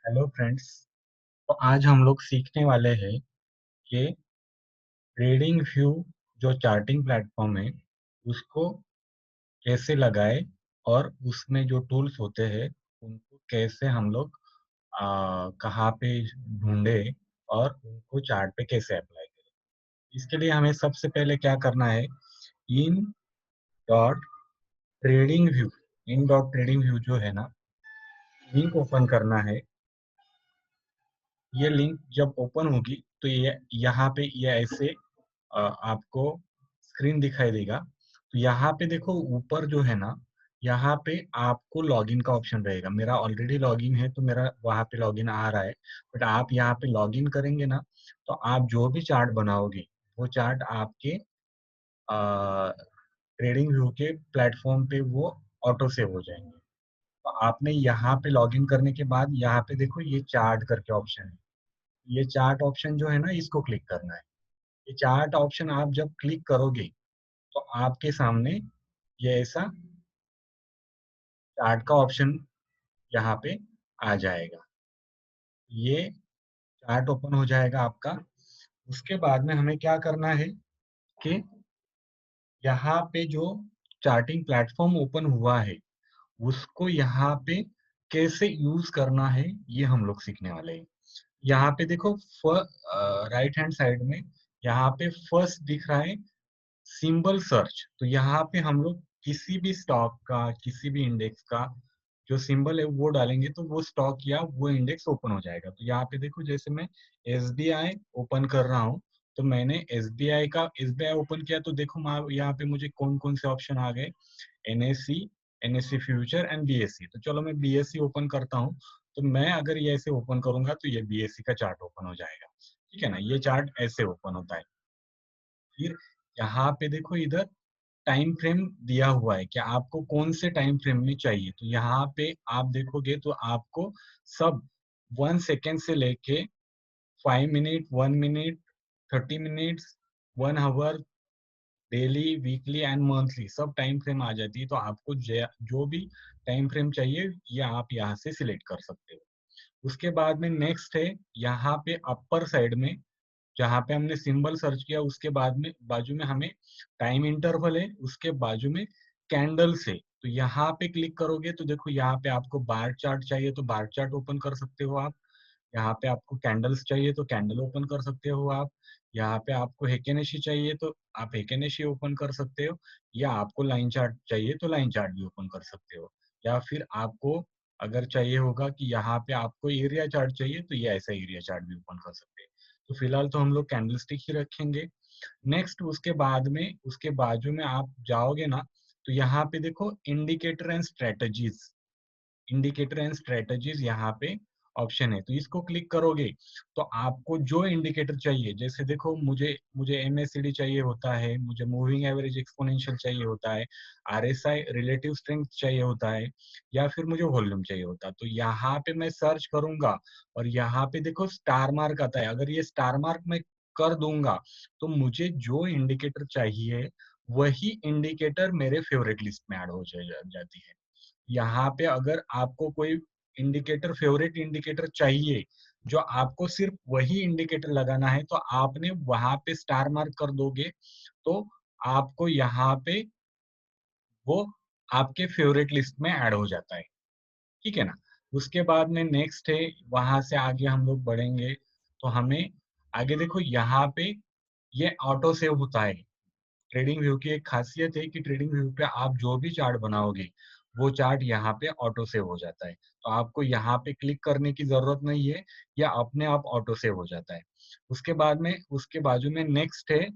Hello friends. तो आज हम लोग सीखने वाले हैं कि ट्रेडिंग व्यू जो चार्टिंग प्लेटफॉर्म है उसको कैसे लगाए और उसमें जो टूल्स होते हैं उनको कैसे हम लोग कहाँ पे ढूंढे और उनको चार्ट पे कैसे अप्लाई करें। इसके लिए हमें सबसे पहले क्या करना है, in dot trading view in dot trading view जो है ना, लिंक ओपन करना है। ये लिंक जब ओपन होगी तो ये यहाँ पे ये ऐसे आपको स्क्रीन दिखाई देगा। तो यहाँ पे देखो ऊपर जो है ना, यहाँ पे आपको लॉगिन का ऑप्शन रहेगा। मेरा ऑलरेडी लॉगिन है तो मेरा वहाँ पे लॉगिन आ रहा है। बट आप यहाँ पे लॉगिन करेंगे ना, तो आप जो भी चार्ट बनाओगे वो चार्ट आपके ट्रेडिंग व्यू के प्लेटफॉर्म पे वो ऑटो सेव हो जाएंगे। तो आपने यहाँ पे लॉगिन करने के बाद यहाँ पे देखो ये चार्ट करके ऑप्शन है। ये चार्ट ऑप्शन जो है ना, इसको क्लिक करना है। ये चार्ट ऑप्शन आप जब क्लिक करोगे तो आपके सामने ये ऐसा चार्ट का ऑप्शन यहाँ पे आ जाएगा। ये चार्ट ओपन हो जाएगा आपका। उसके बाद में हमें क्या करना है कि यहाँ पे जो चार्टिंग प्लेटफॉर्म ओपन हुआ है उसको यहाँ पे कैसे यूज करना है ये हम लोग सीखने वाले हैं। यहाँ पे देखो राइट हैंड साइड में यहाँ पे फर्स्ट दिख रहा है सिंबल सर्च। तो यहाँ पे हम लोग किसी भी स्टॉक का, किसी भी इंडेक्स का जो सिंबल है वो डालेंगे तो वो स्टॉक या वो इंडेक्स ओपन हो जाएगा। तो यहाँ पे देखो, जैसे मैं एसबीआई ओपन कर रहा हूँ, तो मैंने एसबीआई ओपन किया तो देखो यहाँ पे मुझे कौन कौन से ऑप्शन आ गए, NSC, NSC future and BSc. तो चलो मैं बीएससी ओपन करता हूँ। तो मैं अगर ये ऐसे ओपन करूंगा तो ये बीएससी का चार्ट ओपन हो जाएगा। ठीक है ना, ये चार्ट ऐसे ओपन होता है। फिर यहाँ पे देखो, इधर टाइम फ्रेम दिया हुआ है कि आपको कौन से टाइम फ्रेम में चाहिए। तो यहाँ पे आप देखोगे तो आपको सब 1 सेकेंड से लेके 5 minute, 1 minute, 30 minutes, 1 hour, daily, weekly and monthly सब टाइम फ्रेम आ जाती है। तो आपको जो भी टाइम फ्रेम चाहिए ये आप यहाँ से सिलेक्ट कर सकते हो। उसके बाद में नेक्स्ट है, यहाँ पे अपर साइड में जहाँ पे हमने सिंबल सर्च किया उसके बाद में बाजू में हमें टाइम इंटरवल है, उसके बाजू में कैंडल्स है। तो यहाँ पे क्लिक करोगे तो देखो यहाँ पे आपको बार चार्ट चाहिए तो बार चार्ट ओपन कर सकते हो आप। यहाँ पे आपको कैंडल्स चाहिए तो कैंडल ओपन कर सकते हो आप। यहाँ पे आपको हेकेनेशी चाहिए तो आप हेकेनेशी ओपन कर सकते हो। या आपको लाइन चार्ट चाहिए तो लाइन चार्ट भी ओपन कर सकते हो। या फिर आपको अगर चाहिए होगा कि यहाँ पे आपको एरिया चार्ट चाहिए तो ये ऐसा एरिया चार्ट भी ओपन कर सकते हैं। तो फिलहाल तो हम लोग कैंडलस्टिक ही रखेंगे। नेक्स्ट उसके बाद में उसके बाजू में आप जाओगे ना, तो यहाँ पे देखो इंडिकेटर एंड स्ट्रेटजीज यहाँ पे ऑप्शन है। तो इसको क्लिक करोगे तो आपको जो इंडिकेटर चाहिए, जैसे देखो मुझे मुझे एमएससीडी चाहिए होता है, मुझे मूविंग एवरेज एक्सपोनेंशियल चाहिए होता है, आरएसआई रिलेटिव स्ट्रेंथ चाहिए होता है, या फिर मुझे वॉल्यूम चाहिए होता है। तो यहाँ पे मैं सर्च करूंगा और यहाँ पे देखो स्टार मार्क आता है। अगर ये स्टार मार्क मैं कर दूंगा तो मुझे जो इंडिकेटर चाहिए वही इंडिकेटर मेरे फेवरेट लिस्ट में ऐड हो जाती है। यहाँ पे अगर आपको कोई इंडिकेटर, फेवरेट इंडिकेटर चाहिए, जो आपको सिर्फ वही इंडिकेटर लगाना है, तो आपने वहां पे स्टार मार्क कर दोगे तो आपको यहाँ पे वो आपके फेवरेट लिस्ट में ऐड हो जाता है। ठीक है ना। उसके बाद में नेक्स्ट है, वहां से आगे हम लोग बढ़ेंगे तो हमें आगे देखो यहाँ पे ये ऑटो सेव होता है। ट्रेडिंग व्यू की एक खासियत है कि ट्रेडिंग व्यू पे आप जो भी चार्ट बनाओगे वो चार्ट यहाँ पे ऑटो सेव हो जाता है। तो आपको यहाँ पे क्लिक करने की जरूरत नहीं है, या अपने आप ऑटो सेव हो जाता है। उसके बाद में उसके बाजू में नेक्स्ट है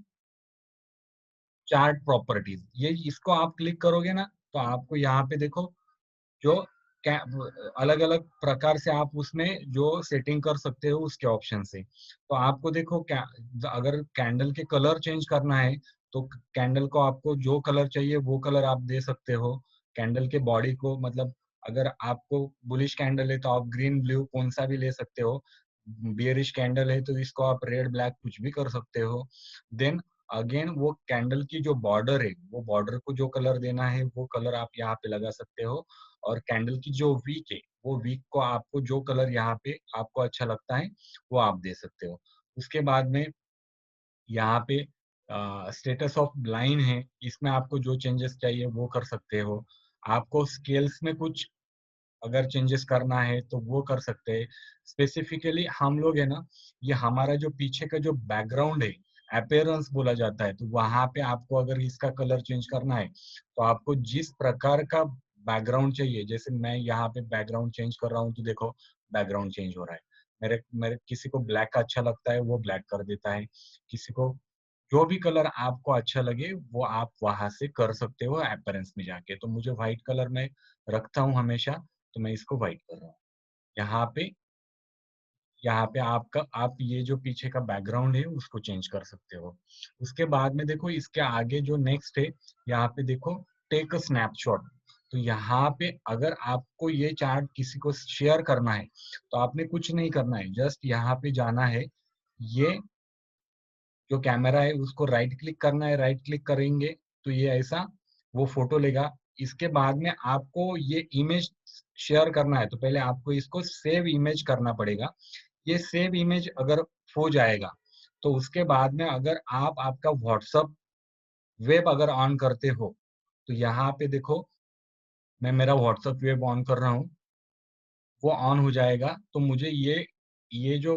चार्ट प्रॉपर्टीज। ये इसको आप क्लिक करोगे ना तो आपको यहाँ पे देखो जो अलग अलग प्रकार से आप उसमें जो सेटिंग कर सकते हो उसके ऑप्शन से। तो आपको देखो अगर कैंडल के कलर चेंज करना है तो कैंडल को आपको जो कलर चाहिए वो कलर आप दे सकते हो। कैंडल के बॉडी को, मतलब अगर आपको बुलिश कैंडल है तो आप ग्रीन ब्लू कौन सा भी ले सकते हो। बियरिश कैंडल है तो इसको आप रेड ब्लैक कुछ भी कर सकते हो। देन अगेन वो कैंडल की जो बॉर्डर है वो बॉर्डर को जो कलर देना है वो कलर आप यहाँ पे लगा सकते हो। और कैंडल की जो विक है वो वीक को आपको जो कलर यहाँ पे आपको अच्छा लगता है, वो आप दे सकते हो। उसके बाद में यहाँ पे स्टेटस ऑफ लाइन है, इसमें आपको जो चेंजेस चाहिए वो कर सकते हो। आपको स्केल्स में कुछ अगर चेंजेस करना है तो वो कर सकते हैं। स्पेसिफिकली हम लोग है ना, ये हमारा जो पीछे का जो बैकग्राउंड है, अपीयरेंस बोला जाता है, तो वहाँ पे आपको अगर इसका कलर चेंज करना है, तो आपको जिस प्रकार का बैकग्राउंड चाहिए, जैसे मैं यहाँ पे बैकग्राउंड चेंज कर रहा हूँ, तो देखो बैकग्राउंड चेंज हो रहा है। मेरे मेरे किसी को ब्लैक का अच्छा लगता है, वो ब्लैक कर देता है। किसी को जो भी कलर आपको अच्छा लगे, वो आप वहाँ से कर सकते हो अपीयरेंस में जाके। तो मुझे व्हाइट कलर में रखता हूँ हमेशा, तो मैं इसको व्हाइट कर रहा हूँ। यहाँ पे यहाँ पे आपका आप ये जो पीछे का बैकग्राउंड है उसको चेंज कर सकते हो। उसके बाद में देखो इसके आगे जो नेक्स्ट है, यहाँ पे देखो टेक अ स्नैपशॉट। तो यहाँ पे अगर आपको ये चार्ट किसी को शेयर करना है, तो आपने कुछ नहीं करना है, जस्ट यहाँ पे जाना है। ये जो कैमरा है उसको राइट क्लिक करना है, राइट क्लिक करेंगे तो ये ऐसा वो फोटो लेगा। इसके बाद में आपको ये इमेज शेयर करना है, तो पहले आपको इसको सेव इमेज करना पड़ेगा। ये सेव इमेज अगर हो जाएगा, तो उसके बाद में अगर आप आपका व्हाट्सअप वेब अगर ऑन करते हो, तो यहाँ पे देखो मैं मेरा व्हाट्सअप वेब ऑन कर रहा हूँ, वो ऑन हो जाएगा। तो मुझे ये जो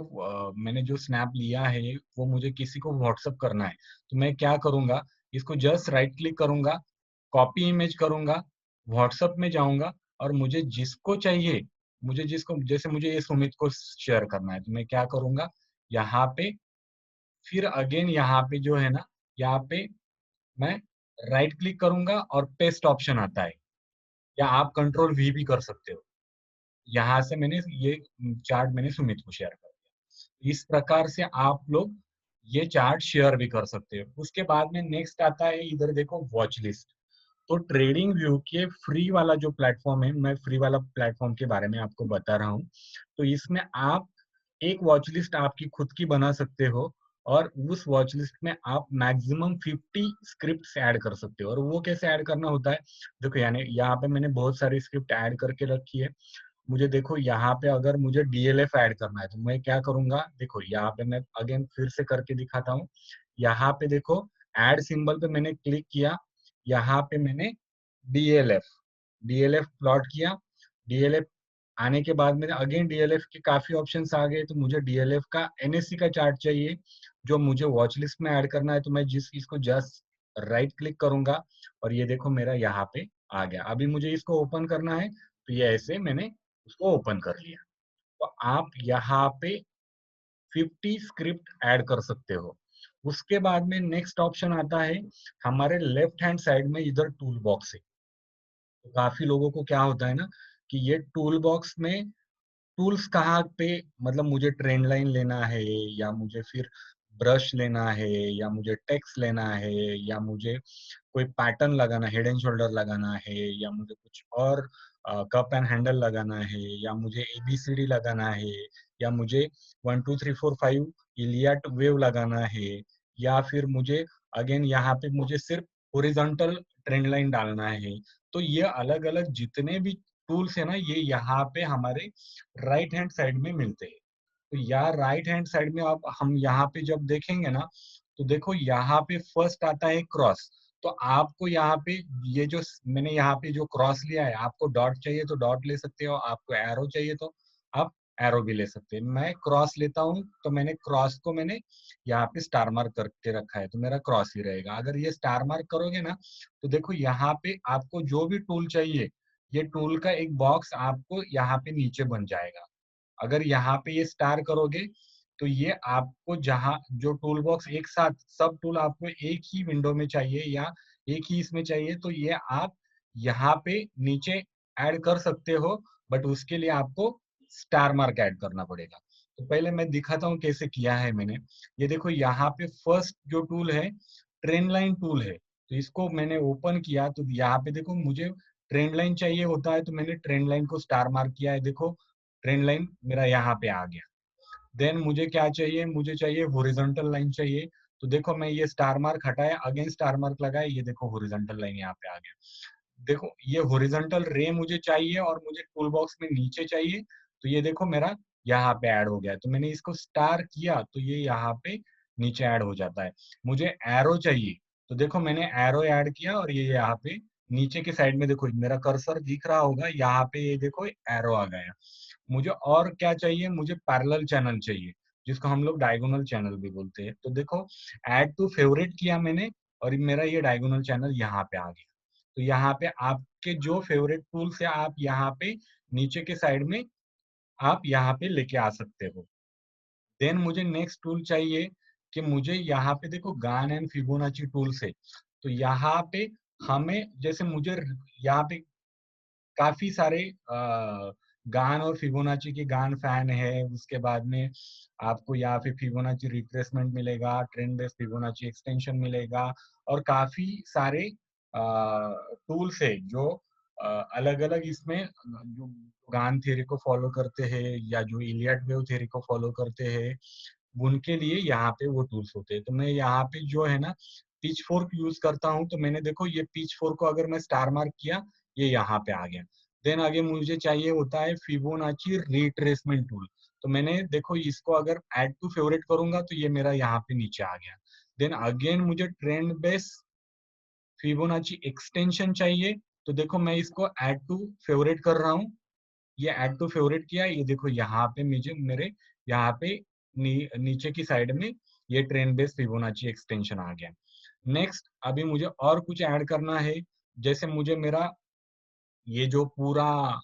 मैंने जो स्नैप लिया है, वो मुझे किसी को व्हाट्सअप करना है। तो मैं क्या करूँगा, इसको जस्ट राइट क्लिक करूँगा, कॉपी इमेज करूँगा, व्हाट्सएप में जाऊँगा और मुझे जिसको चाहिए, मुझे जिसको जैसे मुझे ये सुमित को शेयर करना है, तो मैं क्या करूँगा, यहाँ पे फिर अगेन यहाँ पे जो है ना, यहाँ पे मैं राइट क्लिक करूँगा और पेस्ट ऑप्शन आता है, या आप कंट्रोल वी भी कर सकते हो। यहाँ से मैंने ये चार्ट मैंने सुमित को शेयर कर दिया। इस प्रकार से आप लोग ये चार्ट शेयर भी कर सकते हो। उसके बाद में नेक्स्ट आता है, इधर देखो वॉच लिस्ट। तो ट्रेडिंग व्यू के फ्री वाला जो प्लेटफॉर्म है, मैं फ्री वाला प्लेटफॉर्म के बारे में आपको बता रहा हूँ। तो इसमें आप एक वॉच लिस्ट आपकी खुद की बना सकते हो, और उस वॉच लिस्ट में आप मैक्सिमम 50 स्क्रिप्ट्स ऐड कर सकते हो। और वो कैसे ऐड करना होता है, देखो यानी यहाँ पे मैंने बहुत सारी स्क्रिप्ट ऐड करके रखी है। मुझे देखो यहाँ पे अगर मुझे डीएलएफ ऐड करना है, तो मैं क्या करूंगा, देखो यहाँ पे मैं अगेन फिर से करके दिखाता हूँ। यहाँ पे देखो ऐड सिंबल पे मैंने क्लिक किया, यहाँ पे मैंने डीएलएफ डीएलएफ प्लॉट किया। डीएलएफ आने के बाद में अगेन डीएलएफ के काफी ऑप्शंस आ गए, तो मुझे डीएलएफ का एनएससी का चार्ट चाहिए, जो मुझे वॉच लिस्ट में ऐड करना है। तो मैं जिस इसको जस्ट राइट क्लिक करूंगा, और ये देखो मेरा यहाँ पे आ गया। अभी मुझे इसको ओपन करना है, तो ये ऐसे मैंने उसको ओपन कर लिया। तो आप यहाँ पे 50 स्क्रिप्ट ऐड कर सकते हो। उसके बाद में नेक्स्ट ऑप्शन आता है, हमारे लेफ्ट हैंड साइड में इधर टूल बॉक्स है। तो काफी लोगों को क्या होता है ना, कि ये टूल बॉक्स में टूल्स कहाँ पे, मतलब मुझे ट्रेंड लाइन लेना है, या मुझे फिर ब्रश लेना है, या मुझे टेक्स्ट लेना है, या मुझे कोई पैटर्न लगाना, हेड एंड शोल्डर लगाना है, या मुझे कुछ और कप एंड हैंडल लगाना है, या मुझे एबीसीडी लगाना है, या मुझे 1 2 3 4 5 इलियट वेव लगाना है, या फिर मुझे अगेन यहाँ पे मुझे सिर्फ ओरिजेंटल ट्रेंड लाइन डालना है। तो ये अलग अलग जितने भी टूल्स है ना, ये यहाँ पे हमारे राइट हैंड साइड में मिलते हैं। तो यार राइट हैंड साइड में आप हम यहाँ पे जब देखेंगे ना, तो देखो यहाँ पे फर्स्ट आता है क्रॉस। तो आपको यहाँ पे ये जो मैंने यहाँ पे जो क्रॉस लिया है, आपको डॉट चाहिए तो डॉट ले सकते हो, आपको एरो चाहिए तो आप एरो भी ले सकते हैं। मैं क्रॉस लेता हूँ, तो मैंने क्रॉस को मैंने यहाँ पे स्टार मार्क करके रखा है, तो मेरा क्रॉस ही रहेगा। अगर ये स्टार मार्क करोगे ना, तो देखो यहाँ पे आपको जो भी टूल चाहिए, ये टूल का एक बॉक्स आपको यहाँ पे नीचे बन जाएगा। अगर यहाँ पे ये स्टार करोगे, तो ये आपको जहाँ जो टूल बॉक्स एक साथ सब टूल आपको एक ही विंडो में चाहिए, या एक ही इसमें चाहिए, तो ये आप यहाँ पे नीचे ऐड कर सकते हो। बट उसके लिए आपको स्टार मार्क ऐड करना पड़ेगा। तो पहले मैं दिखाता हूँ कैसे किया है मैंने। ये देखो यहाँ पे फर्स्ट जो टूल है, ट्रेंड लाइन टूल है। तो इसको मैंने ओपन किया, तो यहाँ पे देखो मुझे ट्रेंड लाइन चाहिए होता है, तो मैंने ट्रेंड लाइन को स्टार मार्क किया है। देखो ट्रेंड लाइन मेरा यहाँ पे आ गया। देन मुझे क्या चाहिए, मुझे चाहिए हॉरिजॉन्टल लाइन चाहिए। तो देखो मैं ये स्टार मार्क हटाया, अगेन स्टार मार्क लगाया, ये देखो हॉरिजॉन्टल लाइन यहाँ पे आ गया। देखो ये हॉरिजॉन्टल रे मुझे चाहिए और मुझे टूल बॉक्स में नीचे चाहिए, तो ये देखो मेरा यहाँ पे ऐड हो गया। तो मैंने इसको स्टार किया तो ये यहाँ पे नीचे ऐड हो जाता है। मुझे एरो चाहिए, तो देखो मैंने एरो ऐड किया और ये यहाँ पे नीचे के साइड में देखो मेरा कर्सर दिख रहा होगा, यहाँ पे ये देखो एरो आ गया। मुझे और क्या चाहिए, मुझे पैरेलल चैनल चाहिए, जिसको हम लोग डायगोनल चैनल भी बोलते हैं। तो देखो ऐड टू फेवरेट किया मैंने और मेरा ये डायगोनल चैनल यहाँ पे आ गया। तो यहाँ पे आपके जो फेवरेट टूल्स है आप यहाँ पे नीचे के साइड में आप यहाँ पे लेके आ सकते हो। देन मुझे नेक्स्ट टूल चाहिए कि मुझे यहाँ पे देखो गान एंड फिबोनाची टूल्स है। तो यहाँ पे हमें जैसे मुझे यहाँ पे काफी सारे गान और फिबोनाची के गान फैन है। उसके बाद में आपको यहाँ पे फिबोनाची रिट्रेसमेंट मिलेगा, ट्रेंड बेस्ड फिबोनाची एक्सटेंशन मिलेगा और काफी सारे टूल्स है जो अलग अलग इसमें जो गान थ्योरी को फॉलो करते हैं या जो इलियट वेव थ्योरी को फॉलो करते हैं उनके लिए यहाँ पे वो टूल्स होते हैं। तो मैं यहाँ पे जो है ना पिच फोर्क यूज करता हूँ। तो मैंने देखो ये पिच फोर्क को अगर मैं स्टार मार्क किया, ये यहाँ पे आ गया। देन आगे मुझे चाहिए होता है फिबोनाची रिट्रेसमेंट टूल। तो मैंने देखो इसको अगर ऐड टू फेवरेट करूंगा तो ये मेरा यहाँ पे नीचे आ गया। देन अगेन मुझे ट्रेंड बेस फिबोनाची एक्सटेंशन चाहिए। तो देखो मैं इसको ऐड टू फेवरेट कर रहा हूँ, ये ऐड टू फेवरेट किया, ये देखो यहाँ पे मुझे मेरे यहाँ पे नीचे की साइड में ये ट्रेन बेस्ड फिबोनाची एक्सटेंशन आ गया। नेक्स्ट अभी मुझे और कुछ ऐड करना है। जैसे मुझे मेरा ये जो पूरा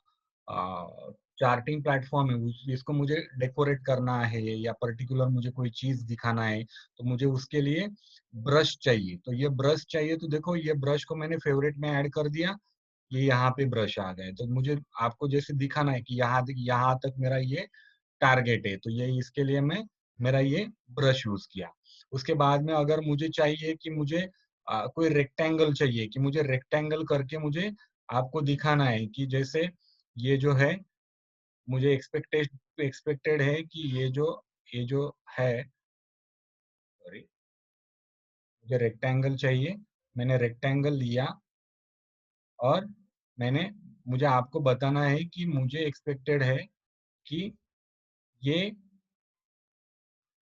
चार्टिंग प्लेटफॉर्म है इसको मुझे डेकोरेट करना है या पर्टिकुलर मुझे कोई चीज दिखाना है, तो मुझे उसके लिए ब्रश चाहिए। तो ये ब्रश चाहिए, तो देखो ये ब्रश को मैंने फेवरेट में ऐड कर दिया, ये यहाँ पे ब्रश आ गए। तो मुझे आपको जैसे दिखाना है कि यहाँ तक मेरा ये टारगेट है, तो ये इसके लिए मैं मेरा ये ब्रश यूज किया। उसके बाद में अगर मुझे चाहिए कि मुझे कोई रेक्टेंगल चाहिए, कि मुझे रेक्टेंगल करके मुझे आपको दिखाना है कि जैसे ये जो है मुझे एक्सपेक्टेड है कि ये जो है, सॉरी, मुझे रेक्टेंगल चाहिए। मैंने रेक्टेंगल लिया और मैंने मुझे आपको बताना है कि मुझे एक्सपेक्टेड है कि ये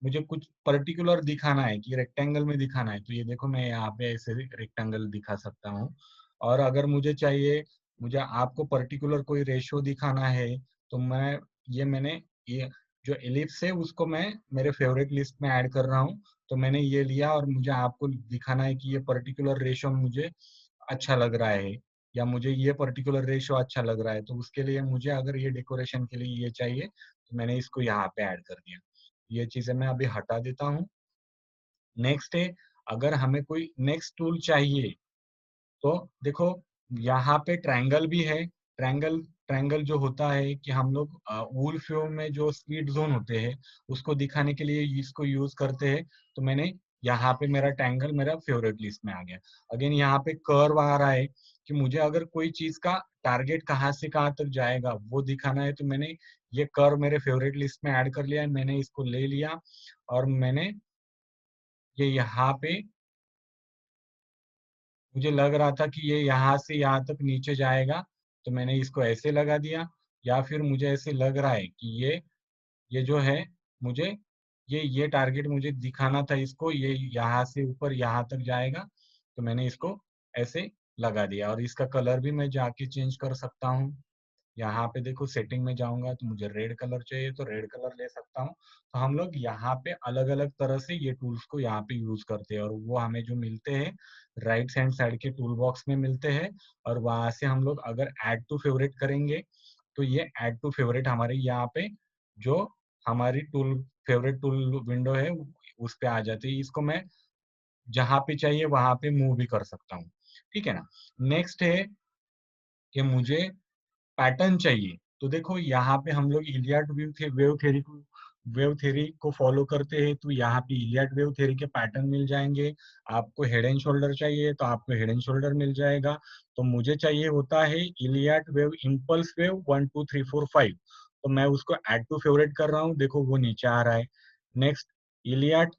मुझे कुछ पर्टिकुलर दिखाना है कि रेक्टेंगल में दिखाना है। तो ये देखो मैं यहाँ पे ऐसे रेक्टेंगल दिखा सकता हूँ। और अगर मुझे चाहिए, मुझे आपको पर्टिकुलर कोई रेशियो दिखाना है, तो मैंने ये जो एलिप्स है उसको मैं मेरे फेवरेट लिस्ट में ऐड कर रहा हूँ। तो मैंने ये लिया और मुझे आपको दिखाना है कि ये पर्टिकुलर रेशियो मुझे अच्छा लग रहा है या मुझे ये पर्टिकुलर रेशियो अच्छा लग रहा है। तो उसके लिए मुझे अगर ये डेकोरेशन के लिए ये चाहिए, तो मैंने इसको यहाँ पे ऐड कर दिया। ये चीजें मैं अभी हटा देता हूँ। नेक्स्ट है, अगर हमें कोई नेक्स्ट टूल चाहिए, तो देखो यहाँ पे ट्रायंगल भी है। ट्रायंगल ट्रायंगल जो होता है कि हम लोग वूल फ्लो में जो स्पीड जोन होते हैं उसको दिखाने के लिए इसको यूज करते हैं। तो मैंने यहाँ पे मेरा ट्रायंगल मेरा फेवरेट लिस्ट में आ गया। अगेन यहाँ पे कर्व आ रहा है कि मुझे अगर कोई चीज का टारगेट कहाँ से कहाँ तक जाएगा वो दिखाना है, तो मैंने ये कर्व मेरे फेवरेट लिस्ट में ऐड कर लिया है। मैंने इसको ले लिया और मैंने ये यहाँ पे मुझे लग रहा था कि ये यहाँ से यहाँ तक नीचे जाएगा, तो मैंने इसको ऐसे लगा दिया। या फिर मुझे ऐसे लग रहा है कि ये जो है मुझे ये टारगेट मुझे दिखाना था, इसको ये यहाँ से ऊपर यहाँ तक जाएगा, तो मैंने इसको ऐसे लगा दिया। और इसका कलर भी मैं जाके चेंज कर सकता हूँ। यहाँ पे देखो सेटिंग में जाऊंगा तो मुझे रेड कलर चाहिए तो रेड कलर ले सकता हूँ। तो हम लोग यहाँ पे अलग अलग तरह से ये टूल्स को यहाँ पे यूज करते हैं और वो हमें जो मिलते हैं राइट हैंड साइड के टूल बॉक्स में मिलते हैं। और वहां से हम लोग अगर ऐड टू फेवरेट करेंगे, तो ये ऐड टू फेवरेट हमारे यहाँ पे जो हमारी फेवरेट टूल विंडो है उस पे आ जाती है। इसको मैं जहाँ पे चाहिए वहां पे मूव भी कर सकता हूँ। ठीक है ना। नेक्स्ट है कि मुझे पैटर्न चाहिए। तो देखो यहाँ पे हम लोग इलियट वेव थ्योरी को फॉलो करते हैं। तो यहाँ पे इलियट वेव थ्योरी के पैटर्न मिल जाएंगे। आपको हेड एंड शोल्डर चाहिए तो आपको हेड एंड शोल्डर मिल जाएगा। तो मुझे चाहिए होता है इलियट वेव इम्पल्स वेव 1 2 3 4 5। तो मैं उसको ऐड टू फेवरेट कर रहा हूँ, देखो वो नीचे आ रहा है। नेक्स्ट इलियट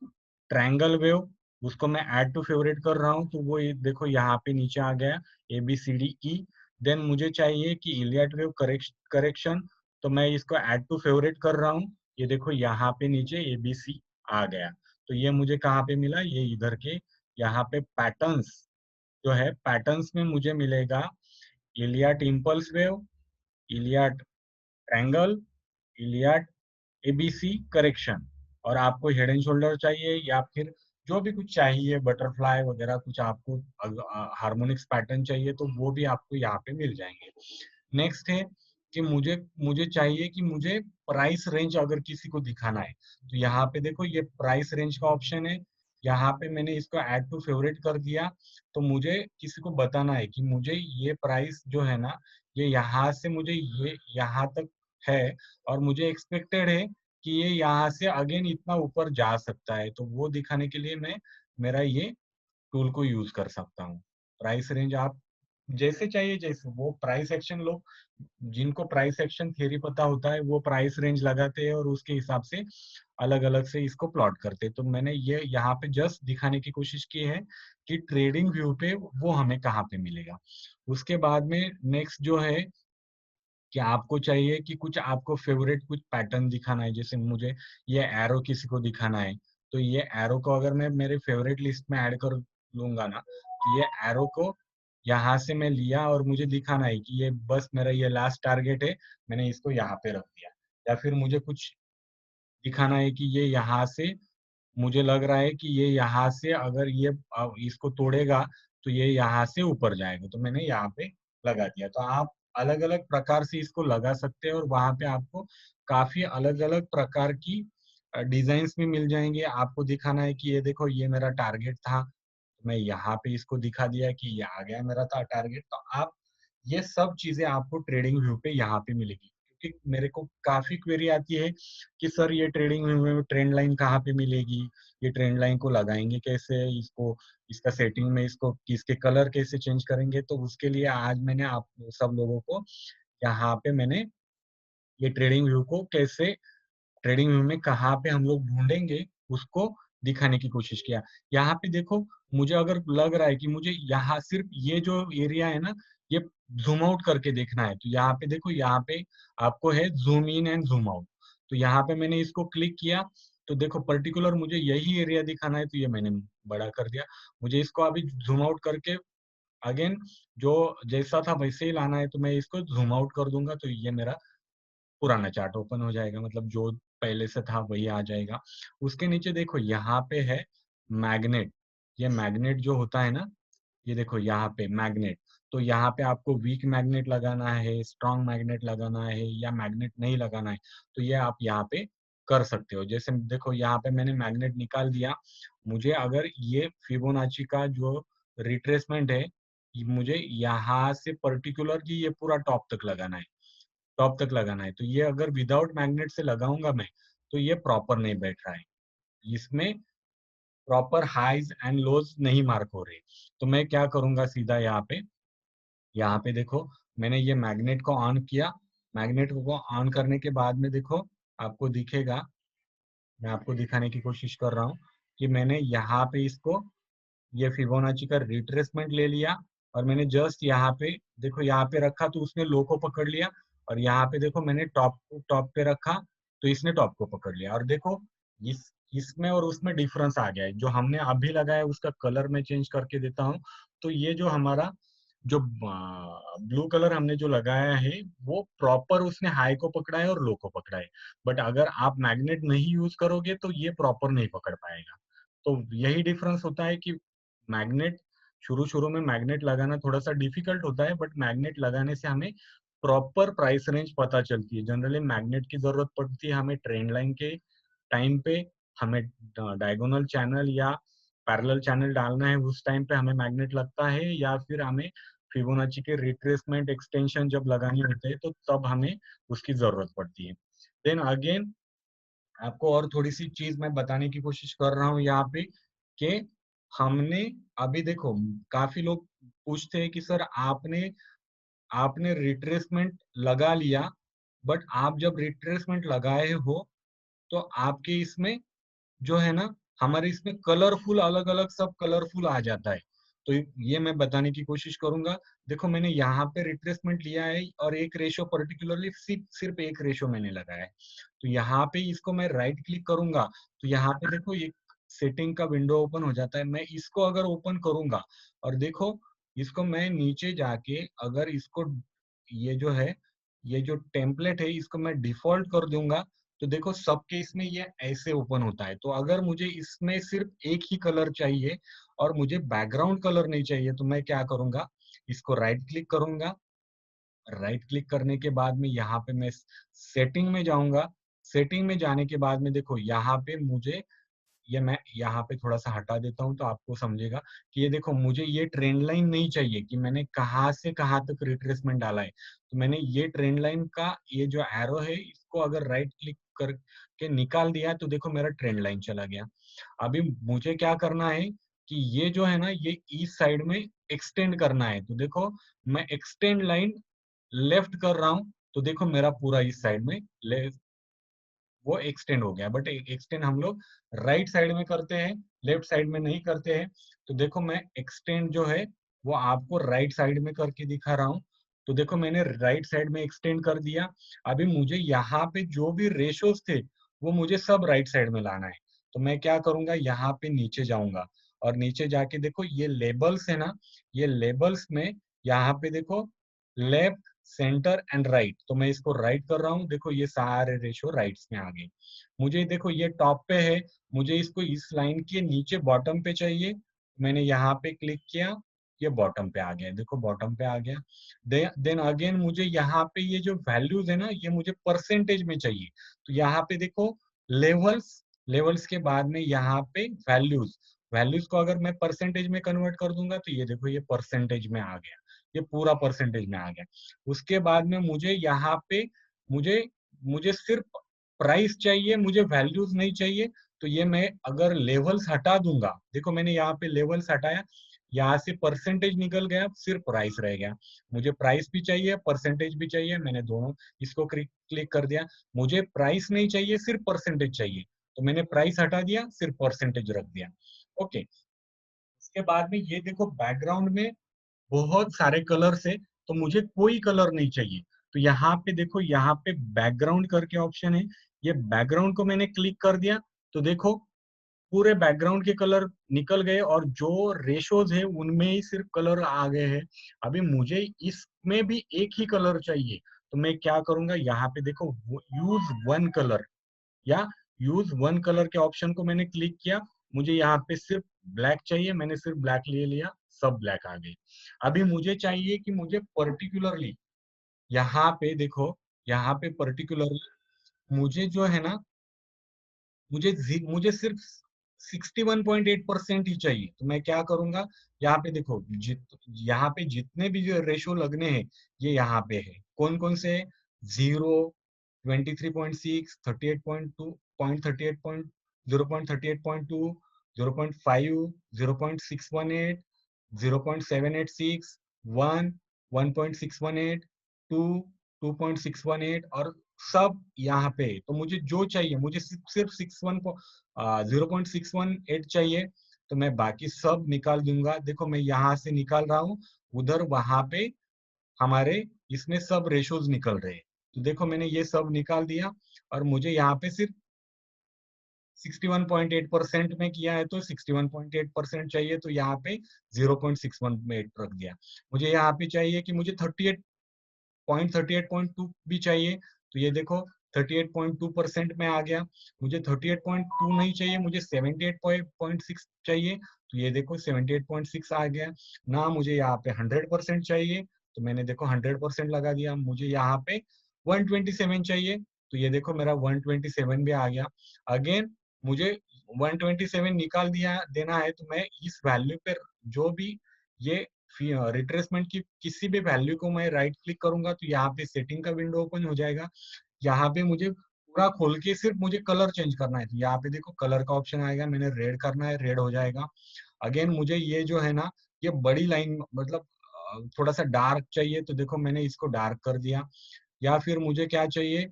ट्रायंगल वेव, उसको मैं ऐड टू फेवरेट कर रहा हूँ, तो वो ये देखो यहाँ पे नीचे आ गया ABCDE। देन मुझे चाहिए कि इलियट वेव करेक्शन, तो मैं इसको ऐड टू फेवरेट कर रहा हूँ। ये देखो यहाँ पे नीचे ABC आ गया। तो ये मुझे कहाँ पे मिला, ये इधर के यहाँ पे पैटर्न्स जो है, पैटर्न्स में मुझे मिलेगा Elliott impulse wave, Elliott triangle, Elliott ABC correction. और आपको हेड एंड शोल्डर चाहिए या फिर जो भी कुछ चाहिए, बटरफ्लाई वगैरह कुछ आपको हार्मोनिक्स पैटर्न चाहिए, तो वो भी आपको यहाँ पे मिल जाएंगे। नेक्स्ट है कि मुझे मुझे चाहिए कि मुझे प्राइस रेंज अगर किसी को दिखाना है, तो यहाँ पे देखो ये प्राइस रेंज का ऑप्शन है। यहाँ पे मैंने इसको ऐड टू फेवरेट कर दिया। तो मुझे किसी को बताना है कि मुझे ये प्राइस जो है ना, ये यहाँ से मुझे ये यहाँ तक है, और मुझे एक्सपेक्टेड है कि ये यहाँ से अगेन इतना ऊपर जा सकता है। तो वो दिखाने के लिए मैं मेरा ये टूल को यूज कर सकता हूँ। प्राइस रेंज आप जैसे चाहिए, जैसे वो प्राइस एक्शन लोग, जिनको प्राइस एक्शन थियरी पता होता है, वो प्राइस रेंज लगाते हैं और उसके हिसाब से अलग अलग से इसको प्लॉट करते हैं। तो मैंने ये यहाँ पे जस्ट दिखाने की कोशिश की है कि ट्रेडिंग व्यू पे वो हमें कहाँ पे मिलेगा। उसके बाद में नेक्स्ट जो है कि आपको चाहिए कि कुछ आपको फेवरेट कुछ पैटर्न दिखाना है, जैसे मुझे ये एरो किसी को दिखाना है, तो ये एरो को अगर मैं मेरे फेवरेट लिस्ट में ऐड कर लूंगा ना, तो ये एरो को यहाँ से मैं लिया और मुझे दिखाना है कि ये बस मेरा ये लास्ट टारगेट है, मैंने इसको यहाँ पे रख दिया। या फिर मुझे कुछ दिखाना है कि ये यहाँ से, मुझे लग रहा है कि ये यहाँ से अगर ये इसको तोड़ेगा तो ये यहाँ से ऊपर जाएगा, तो मैंने यहाँ पे लगा दिया। तो आप अलग अलग प्रकार से इसको लगा सकते हैं और वहां पे आपको काफी अलग अलग प्रकार की डिजाइन्स भी मिल जाएंगे। आपको दिखाना है कि ये देखो ये मेरा टारगेट था, तो मैं यहाँ पे इसको दिखा दिया कि ये आ गया मेरा था टारगेट। तो आप ये सब चीजें आपको ट्रेडिंग व्यू पे यहाँ पे मिलेगी। क्योंकि मेरे को काफी क्वेरी आती है कि सर ये ट्रेडिंग व्यू में ट्रेंड लाइन कहाँ पे मिलेगी, ये ट्रेंड लाइन को लगाएंगे कैसे, इसको इसका सेटिंग में इसको इसके कलर कैसे चेंज करेंगे। तो उसके लिए आज मैंने आप सब लोगों को यहाँ पे मैंने ये ट्रेडिंग व्यू को कैसे, ट्रेडिंग व्यू में कहाँ पे हम लोग ढूंढेंगे, उसको दिखाने की कोशिश किया। यहाँ पे देखो, मुझे अगर लग रहा है कि मुझे यहाँ सिर्फ ये जो एरिया है ना, ये जूम आउट करके देखना है, तो यहाँ पे देखो, यहाँ पे आपको है zoom in and zoom out. तो यहाँ पे मैंने इसको क्लिक किया, तो देखो पर्टिकुलर मुझे यही एरिया दिखाना है, तो ये मैंने बड़ा कर दिया। मुझे इसको अभी जूम आउट करके अगेन जो जैसा था वैसे ही लाना है, तो मैं इसको जूम आउट कर दूंगा, तो ये मेरा पुराना चार्ट ओपन हो जाएगा, मतलब जो पहले से था वही आ जाएगा। उसके नीचे देखो यहाँ पे है मैग्नेट। ये मैग्नेट जो होता है ना, ये देखो यहाँ पे मैग्नेट। तो यहाँ पे आपको वीक मैग्नेट लगाना है, स्ट्रॉन्ग मैग्नेट लगाना है, या मैग्नेट नहीं लगाना है, तो ये आप यहाँ पे कर सकते हो। जैसे देखो यहाँ पे मैंने मैग्नेट निकाल दिया। मुझे अगर ये फिबोनाची का जो रिट्रेसमेंट है, मुझे यहाँ से पर्टिकुलर की ये पूरा टॉप तक लगाना है, टॉप तक लगाना है। तो ये अगर विदाउट मैग्नेट से लगाऊंगा मैं, तो ये प्रॉपर नहीं बैठ रहा है, इसमें प्रॉपर हाईज एंड लोज नहीं मार्क हो रहे। तो मैं क्या करूंगा, सीधा यहाँ पे देखो, मैंने ये मैग्नेट को ऑन किया। मैग्नेट को ऑन करने के बाद में देखो, आपको दिखेगा, मैं आपको दिखाने की कोशिश कर रहा हूँ कि मैंने यहाँ पे इसको, ये फिबोनाची का रिट्रेसमेंट ले लिया, और मैंने जस्ट यहाँ पे देखो, यहाँ पे रखा तो उसने लो को पकड़ लिया, और यहाँ पे देखो मैंने टॉप टॉप पे रखा, तो इसने टॉप को पकड़ लिया। और देखो इसमें और उसमें डिफरेंस आ गया है। जो हमने अभी लगाया उसका कलर मैं चेंज करके देता हूँ। तो ये जो हमारा जो ब्लू कलर हमने जो लगाया है, वो प्रॉपर उसने हाई को पकड़ा है और लो को पकड़ा है। बट अगर आप मैग्नेट नहीं यूज करोगे तो ये प्रॉपर नहीं पकड़ पाएगा। तो यही डिफरेंस होता है कि मैग्नेट, शुरू शुरू में मैग्नेट लगाना थोड़ा सा डिफिकल्ट होता है, बट मैग्नेट लगाने से हमें प्रॉपर प्राइस रेंज पता चलती है। जनरली मैग्नेट की जरूरत पड़ती है हमें ट्रेंड लाइन के टाइम पे, हमें डायगोनल चैनल या पैरेलल चैनल डालना है उस टाइम पे हमें मैग्नेट लगता है, या फिर हमें फिबोनाची के रिट्रेसमेंट एक्सटेंशन जब लगाने होते हैं तो तब हमें उसकी जरूरत पड़ती है। देन अगेन आपको और थोड़ी सी चीज मैं बताने की कोशिश कर रहा हूँ यहाँ पे, कि हमने अभी देखो, काफी लोग पूछते हैं कि सर आपने आपने रिट्रेसमेंट लगा लिया, बट आप जब रिट्रेसमेंट लगाए हो तो आपके इसमें जो है ना, हमारे इसमें कलरफुल अलग-अलग सब कलरफुल आ जाता है। तो ये मैं बताने की कोशिश करूँगा। देखो मैंने यहाँ पे रिट्रेसमेंट लिया है और एक रेशियो पर्टिकुलरली सिर्फ एक रेशियो मैंने लगाया है। तो यहाँ पे इसको मैं राइट क्लिक करूँगा, तो यहाँ पे देखो एक सेटिंग का विंडो ओपन हो जाता है। मैं इसको अगर ओपन करूँगा और देखो इसको मैं नीचे जाके अगर इसको ये जो है, ये जो टेम्पलेट है इसको मैं डिफ़ॉल्ट कर दूँगा, तो देखो सबके इसमें ये ऐसे ओपन होता है। तो अगर मुझे इसमें सिर्फ एक ही कलर चाहिए और मुझे बैकग्राउंड कलर नहीं चाहिए, तो मैं क्या करूँगा, इसको राइट क्लिक करूँगा। राइट क्लिक करने के बाद में यहाँ पे मैं सेटिंग में जाऊँगा। सेटिंग में जाने के बाद में देखो यहाँ पे मुझे ये मैं यहाँ पे थोड़ा-सा हटा देता हूँ तो आपको समझेगा कि ये देखो मुझे ये ट्रेंड लाइन नहीं चाहिए कि मैंने कहाँ से कहाँ तक रिट्रेसमेंट डाला है। तो मैंने ये ट्रेंड लाइन का ये जो एरो है इसको अगर राइट क्लिक करके निकाल दिया तो देखो मेरा ट्रेंड लाइन चला गया। अभी मुझे क्या करना है कि ये जो है ना ये इस साइड में एक्सटेंड करना है। तो देखो मैं एक्सटेंड लाइन लेफ्ट कर रहा हूँ, तो देखो मेरा पूरा इस साइड में ले वो एक्सटेंड हो गया। बट एक्सटेंड हम लोग राइट साइड में करते हैं, लेफ्ट साइड में नहीं करते हैं। तो देखो मैं एक्सटेंड जो है वो आपको राइट साइड में करके दिखा रहा हूँ। तो देखो मैंने राइट साइड में एक्सटेंड कर दिया। अभी मुझे यहाँ पे जो भी रेशोज थे वो मुझे सब राइट साइड में लाना है। तो मैं क्या करूंगा, यहाँ पे नीचे जाऊंगा और नीचे जाके देखो ये लेबल्स है ना, ये लेबल्स में यहाँ पे देखो लेफ्ट सेंटर एंड राइट, तो मैं इसको राइट कर रहा हूँ। देखो ये सारे रेशियो राइट्स में आ गए। मुझे देखो ये टॉप पे है, मुझे इसको इस लाइन के नीचे बॉटम पे चाहिए। मैंने यहाँ पे क्लिक किया, ये बॉटम पे आ गया। देखो बॉटम पे आ गया। देन अगेन मुझे यहाँ पे ये जो वैल्यूज है ना ये मुझे परसेंटेज में चाहिए। तो यहाँ पे देखो लेवल्स, लेवल्स के बाद में यहाँ पे वैल्यूज, वैल्यूज को अगर मैं परसेंटेज में कन्वर्ट कर दूंगा तो ये देखो ये परसेंटेज में आ गया, ये पूरा परसेंटेज में आ गया। उसके बाद में मुझे यहाँ पे मुझे मुझे सिर्फ प्राइस चाहिए, मुझे वैल्यूज नहीं चाहिए। तो ये मैं अगर लेवल्स हटा दूंगा, देखो मैंने यहाँ पे लेवल्स हटाया, यहाँ से परसेंटेज निकल गया, सिर्फ प्राइस रह गया। मुझे प्राइस भी चाहिए, परसेंटेज भी चाहिए, मैंने दोनों इसको क्लिक कर दिया। मुझे प्राइस नहीं चाहिए, सिर्फ परसेंटेज चाहिए, तो मैंने प्राइस हटा दिया, सिर्फ परसेंटेज रख दिया। ओके। उसके बाद में ये देखो बैकग्राउंड में बहुत सारे कलर्स है, तो मुझे कोई कलर नहीं चाहिए। तो यहाँ पे देखो, यहाँ पे बैकग्राउंड करके ऑप्शन है, ये बैकग्राउंड को मैंने क्लिक कर दिया। तो देखो पूरे बैकग्राउंड के कलर निकल गए और जो रेशोज है उनमें ही सिर्फ कलर आ गए हैं। अभी मुझे इसमें भी एक ही कलर चाहिए, तो मैं क्या करूंगा, यहाँ पे देखो यूज वन कलर या यूज वन कलर के ऑप्शन को मैंने क्लिक किया। मुझे यहाँ पे सिर्फ ब्लैक चाहिए, मैंने सिर्फ ब्लैक ले लिया, सब ब्लैक आ गए। अभी मुझे चाहिए कि मुझे पर्टिकुलरली यहाँ पे देखो, यहाँ पे पर्टिकुलरली मुझे जो है ना, मुझे सिर्फ 61.8% ही चाहिए। तो मैं क्या करूंगा, यहाँ पे देखो यहाँ पे जितने भी जो रेशो लगने हैं ये यहाँ पे है। कौन कौन से? 0, 23.6, 38.2, 0.38, 0.38.2, 0.5, 0.618, 0.786, 1, 1.618, 2, 2.618 और सब यहाँ पे है। तो मुझे जो चाहिए, मुझे सिर्फ 0.618 चाहिए, तो मैं बाकी सब निकाल दूंगा। देखो मैं यहाँ से निकाल रहा हूँ, उधर वहां पे हमारे इसमें सब रेशोज निकल रहे हैं। तो देखो मैंने ये सब निकाल दिया और मुझे यहाँ पे सिर्फ 61.8% में किया है, तो 61.8% चाहिए, तो यहाँ पे 0.618 रख दिया। मुझे यहाँ पे चाहिए कि मुझे 38.2 भी चाहिए, तो ये देखो 38.2% में आ गया। मुझे 38.2 नहीं चाहिए, मुझे 78.6 चाहिए, तो ये देखो 78.6 आ गया ना। मुझे यहाँ पे 100% चाहिए, तो मैंने देखो 100% लगा दिया। मुझे यहाँ पे 127 चाहिए, तो ये देखो मेरा 127 भी आ गया। अगेन मुझे 127 निकाल दिया देना है, तो मैं इस वैल्यू पे जो भी ये रिट्रेसमेंट की किसी भी वैल्यू को मैं राइट क्लिक करूंगा तो यहाँ पे सेटिंग का विंडो ओपन हो जाएगा। यहाँ पे मुझे पूरा खोल के सिर्फ मुझे कलर चेंज करना है, तो यहाँ पे देखो कलर का ऑप्शन आएगा, मैंने रेड करना है, रेड हो जाएगा। अगेन मुझे ये जो है ना, ये बड़ी लाइन मतलब थोड़ा सा डार्क चाहिए, तो देखो मैंने इसको डार्क कर दिया। या फिर मुझे क्या चाहिए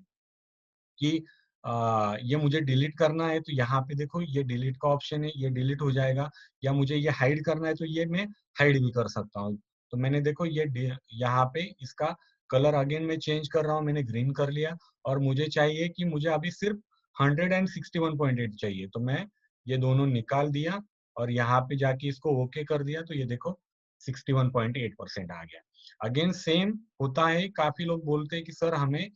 कि ये मुझे डिलीट करना है तो यहाँ पे देखो ये डिलीट का ऑप्शन है, ये डिलीट हो जाएगा। या मुझे ये हाइड करना है तो ये मैं हाइड भी कर सकता हूँ। तो मैंने देखो ये यहाँ पे इसका कलर अगेन मैं चेंज कर रहा हूँ, मैंने ग्रीन कर लिया। और मुझे चाहिए कि मुझे अभी सिर्फ 161.8 चाहिए, तो मैं ये दोनों निकाल दिया और यहाँ पे जाके इसको ओके कर दिया, तो ये देखो 61.8% आ गया। अगेन सेम होता है, काफी लोग बोलते हैं कि सर हमें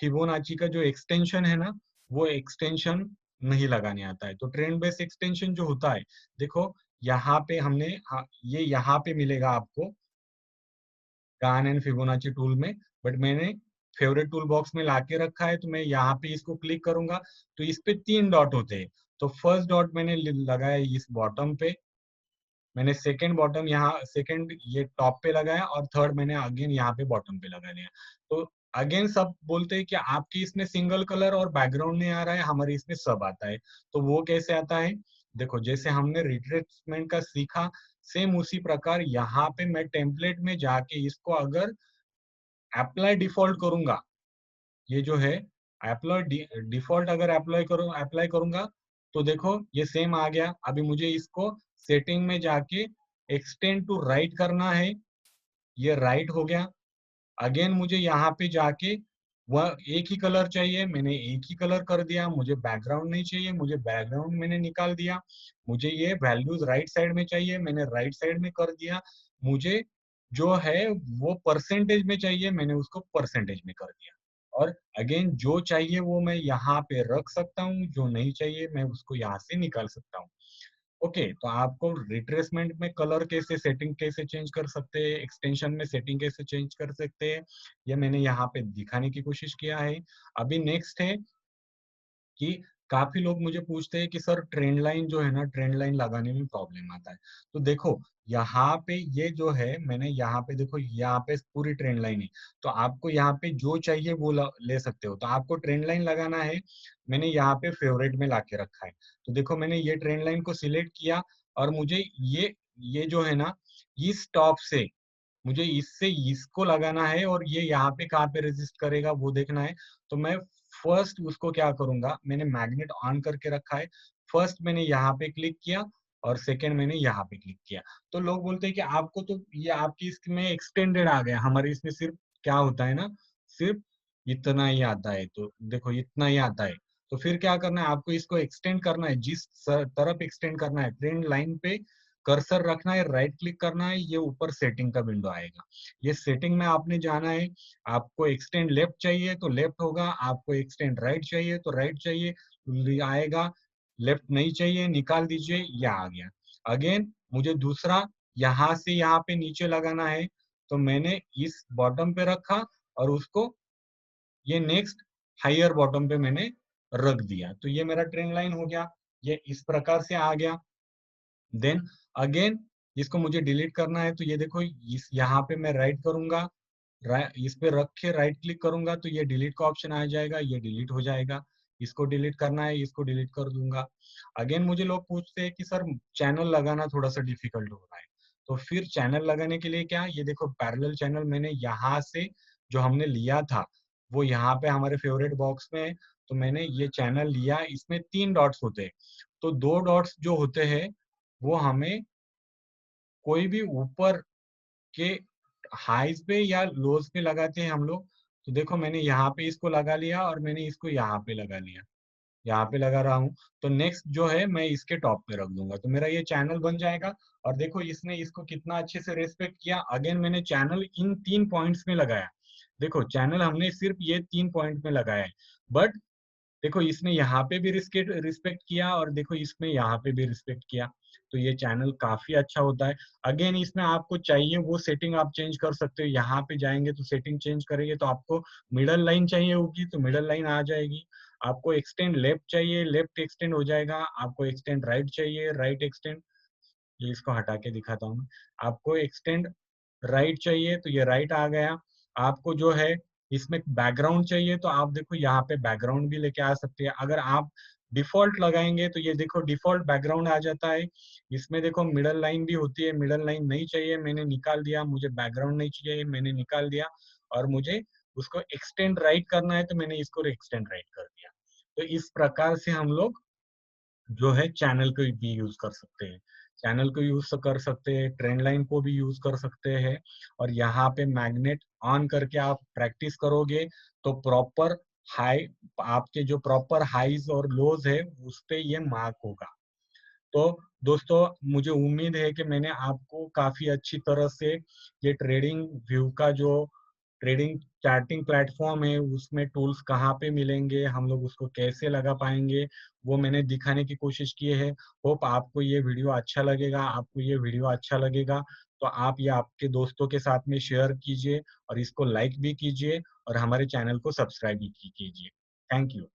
फिबोनाची का जो एक्सटेंशन है ना, वो एक्सटेंशन नहीं लगाने आता है। तो ट्रेंड बेस एक्सटेंशन जो होता है, देखो यहाँ पे हमने, हाँ, ये यहाँ पे मिलेगा आपको गान एंड फिबोनाची टूल में, बट मैंने फेवरेट टूल बॉक्स में लाके रखा है। तो मैं यहाँ पे इसको क्लिक करूंगा तो इस पे 3 डॉट होते हैं। तो फर्स्ट डॉट मैंने लगाया इस बॉटम पे, मैंने सेकंड बॉटम यहाँ सेकंड ये टॉप पे लगाया, और थर्ड मैंने अगेन यहाँ पे बॉटम पे लगा दिया। तो अगेन सब बोलते हैं कि आपके इसमें सिंगल कलर और बैकग्राउंड नहीं आ रहा है, हमारे इसमें सब आता है। तो वो कैसे आता है, देखो जैसे हमने रिट्रेसमेंट का सीखा, सेम उसी प्रकार यहाँ पे मैं टेम्पलेट में जाके इसको अगर अप्लाई डिफॉल्ट करूंगा, ये जो है अप्लाई डिफॉल्ट अगर अप्लाई करूंगा, तो देखो ये सेम आ गया। अभी मुझे इसको सेटिंग में जाके एक्सटेंड टू राइट करना है, ये राइट हो गया। अगेन मुझे यहाँ पे जाके वह एक ही कलर चाहिए, मैंने एक ही कलर कर दिया। मुझे बैकग्राउंड नहीं चाहिए, मुझे बैकग्राउंड मैंने निकाल दिया। मुझे ये वैल्यूज राइट साइड में चाहिए, मैंने राइट साइड में कर दिया। मुझे जो है वो परसेंटेज में चाहिए, मैंने उसको परसेंटेज में कर दिया। और अगेन जो चाहिए वो मैं यहाँ पे रख सकता हूँ, जो नहीं चाहिए मैं उसको यहाँ से निकाल सकता हूँ। ओके, तो आपको रिट्रेसमेंट में कलर कैसे सेटिंग कैसे चेंज कर सकते हैं, एक्सटेंशन में सेटिंग कैसे चेंज कर सकते हैं, ये मैंने यहाँ पे दिखाने की कोशिश किया है। अभी नेक्स्ट है कि काफी लोग मुझे पूछते हैं कि सर ट्रेंड लाइन जो है ना, ट्रेंड लाइन लगाने में प्रॉब्लम आता है। तो देखो यहाँ पे ये जो है, मैंने यहाँ पे देखो यहाँ पे पूरी ट्रेंड लाइन है। तो आपको यहाँ पे जो चाहिए वो ले सकते हो। तो आपको ट्रेंड लाइन लगाना है, मैंने यहाँ पे फेवरेट में लाके रखा है। तो देखो मैंने ये ट्रेंड लाइन को सिलेक्ट किया, और मुझे ये जो है ना, इस टॉप से मुझे इससे इसको लगाना है, और ये यहाँ पे कहाँ पे रेजिस्ट करेगा वो देखना है। तो मैं फर्स्ट उसको क्या करूंगा, मैंने मैग्नेट ऑन करके रखा है। फर्स्ट मैंने यहाँ पे क्लिक किया, और सेकंड मैंने यहाँ पे क्लिक किया। तो लोग बोलते हैं कि आपको तो ये आपकी इसमें एक्सटेंडेड आ गया, हमारे इसमें सिर्फ क्या होता है ना, सिर्फ इतना ही आता है। तो देखो इतना ही आता है। तो फिर क्या करना है, आपको इसको एक्सटेंड करना है, जिस तरफ एक्सटेंड करना है, ट्रेंड लाइन पे कर्सर रखना है, राइट क्लिक करना है, ये ऊपर सेटिंग का विंडो आएगा। ये सेटिंग में आपने जाना है। आपको एक्सटेंड लेफ्ट चाहिए तो लेफ्ट होगा, आपको एक्सटेंड राइट चाहिए तो राइट चाहिए आएगा, लेफ्ट नहीं चाहिए निकाल दीजिए, ये आ गया। अगेन मुझे दूसरा यहाँ से यहाँ पे नीचे लगाना है, तो मैंने इस बॉटम पे रखा, और उसको ये नेक्स्ट हायर बॉटम पे मैंने रख दिया। तो ये मेरा ट्रेंड लाइन हो गया, ये इस प्रकार से आ गया। देन अगेन इसको मुझे डिलीट करना है, तो ये देखो इस यहाँ पे मैं राइट करूंगा, इस पे रख के राइट क्लिक करूंगा, तो ये डिलीट का ऑप्शन आ जाएगा, ये डिलीट हो जाएगा। इसको डिलीट करना है, इसको डिलीट कर दूंगा। अगेन मुझे लोग पूछते हैं कि सर चैनल लगाना थोड़ा सा डिफिकल्ट हो रहा है। तो फिर चैनल लगाने के लिए क्या, ये देखो पैरेलल चैनल मैंने यहाँ से जो हमने लिया था, वो यहाँ पे हमारे फेवरेट बॉक्स में है। तो मैंने ये चैनल लिया, इसमें 3 डॉट्स होते हैं। तो 2 डॉट्स जो होते हैं वो हमें कोई भी ऊपर के हाईज पे या लोज पे लगाते हैं हम लोग। तो देखो मैंने यहाँ पे इसको लगा लिया, और मैंने इसको यहाँ पे लगा लिया, यहाँ पे लगा रहा हूँ। तो नेक्स्ट जो है मैं इसके टॉप पे रख दूंगा, तो मेरा ये चैनल बन जाएगा। और देखो इसने इसको कितना अच्छे से रेस्पेक्ट किया। अगेन मैंने चैनल इन 3 पॉइंट्स में लगाया। देखो चैनल हमने सिर्फ ये 3 पॉइंट में लगाया है, बट देखो इसने यहाँ पे भी रिस्पेक्ट किया, और देखो इसमें यहाँ पे भी रिस्पेक्ट किया। तो ये चैनल काफी अच्छा होता है। अगेन इसमें आपको चाहिए वो सेटिंग आप चेंज कर सकते हो, यहाँ पे जाएंगे तो सेटिंग चेंज करेंगे, तो आपको मिडल लाइन चाहिए होगी तो मिडल लाइन आ जाएगी। आपको एक्सटेंड लेफ्ट चाहिए, लेफ्ट एक्सटेंड हो जाएगा। आपको एक्सटेंड राइट चाहिए, राइट एक्सटेंड, ये इसको हटा के दिखाता हूँ। आपको एक्सटेंड राइट चाहिए तो ये राइट आ गया। आपको जो है इसमें बैकग्राउंड चाहिए, तो आप देखो यहाँ पे बैकग्राउंड भी लेके आ सकते हैं। अगर आप डिफॉल्ट लगाएंगे तो ये देखो डिफॉल्ट बैकग्राउंड आ जाता है। इसमें देखो मिडल लाइन भी होती है, मिडल लाइन नहीं चाहिए मैंने निकाल दिया, मुझे बैकग्राउंड नहीं चाहिए मैंने निकाल दिया। और मुझे उसको एक्सटेंड राइट करना है तो मैंने इसको एक्सटेंड राइट कर दिया। तो इस प्रकार से हम लोग जो है चैनल को भी यूज कर सकते हैं। चैनल को यूज कर सकते हैं, ट्रेंड लाइन को भी यूज कर सकते हैं, और यहाँ पे मैग्नेट ऑन करके आप प्रैक्टिस करोगे तो प्रॉपर हाई, आपके जो प्रॉपर हाईज और लोज है उस पे ये मार्क होगा। तो दोस्तों, मुझे उम्मीद है कि मैंने आपको काफी अच्छी तरह से ये ट्रेडिंग व्यू का जो ट्रेडिंग चार्टिंग प्लेटफॉर्म है उसमें टूल्स कहाँ पे मिलेंगे, हम लोग उसको कैसे लगा पाएंगे, वो मैंने दिखाने की कोशिश की है। होप आपको ये वीडियो अच्छा लगेगा। आपको ये वीडियो अच्छा लगेगा तो आप ये आपके दोस्तों के साथ में शेयर कीजिए और इसको लाइक भी कीजिए और हमारे चैनल को सब्सक्राइब भी कीजिए। Thank you.